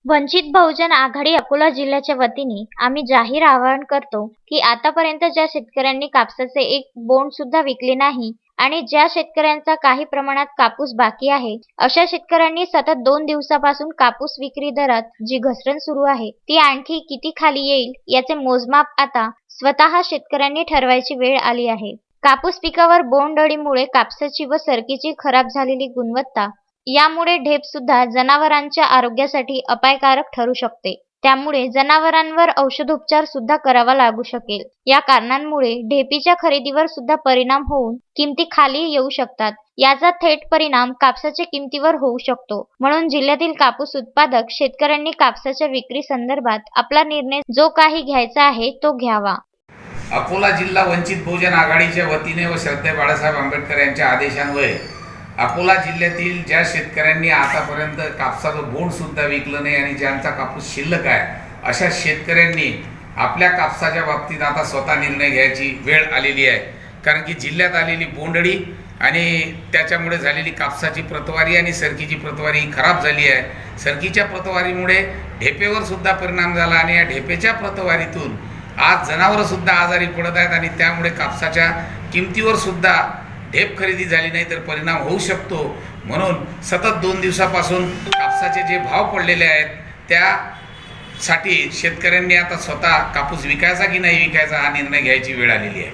वंचित बहुजन आघाडी अकोला जिल्ह्याच्या वतीने आम्ही जाहीर आवाहन करतो की आतापर्यंत ज्या शेतकऱ्यांनी कापसाचे एक बोंड सुद्धा विकले नाही आणि ज्या शेतकऱ्यांचा काही प्रमाणात कापूस बाकी आहे, अशा शेतकऱ्यांनी सतत 2 दिवसापासून कापूस विक्री दरात जी घसरण सुरू आहे ती आणखी किती खाली येईल याचे मोजमाप आता स्वतः शेतकऱ्यांनी ठरवायची वेळ आली आहे. कापूस पिकावर बोंडअळीमुळे कापसाची व सरकीची खराब झालेली गुणवत्ता, यामुळे ढेप सुद्धा जनावरांच्या आरोग्यासाठी अपायकारक ठरू शकते. त्यामुळे जनावरांवर औषधोपचार सुद्धा करावा लागू शकेल. या कारणांमुळे ढेपीच्या खरेदीवर सुद्धा परिणाम होऊन किमती खाली येऊ शकतात. याचा थेट परिणाम कापसाच्या किमतीवर होऊ शकतो. म्हणून जिल्ह्यातील कापूस उत्पादक शेतकऱ्यांनी कापसाच्या विक्री संदर्भात आपला निर्णय जो काही घ्यायचा आहे तो घ्यावा. अकोला जिल्हा वंचित बहुजन आघाडीच्या वतीने व श्रद्धेय बाळासाहेब आंबेडकर यांच्या आदेशान्वये अकोला जिल्ह्यातील ज्या शेतकऱ्यांनी आतापर्यंत कापसाचं बोंड सुद्धा विकलं नाही आणि ज्यांचा कापूस शिल्लक आहे, अशा शेतकऱ्यांनी आपल्या कापसाच्या बाबतीत आता स्वतः निर्णय घ्यायची वेळ आलेली आहे. कारण की जिल्ह्यात आलेली बोंडअळी आणि त्याच्यामुळे झालेली कापसाची प्रतवारी आणि सरकीची प्रतवारी खराब झाली आहे. सरकीच्या प्रतवारीमुळे ढेपेवर सुद्धा परिणाम झाला आणि या ढेपेच्या प्रतवारीतून आज जनावरंसुद्धा आजारी पडत आहेत आणि त्यामुळे कापसाच्या किमतीवर सुद्धा ढेप खरेदी झाली नाही तर परिणाम होऊ शकतो. म्हणून सतत 2 दिवसापासून कापसाचे जे भाव पडलेले आहेत त्यासाठी शेतकऱ्यांनी आता स्वतः कापूस विकायचा की नाही विकायचा हा निर्णय घ्यायची वेळ आलेली आहे.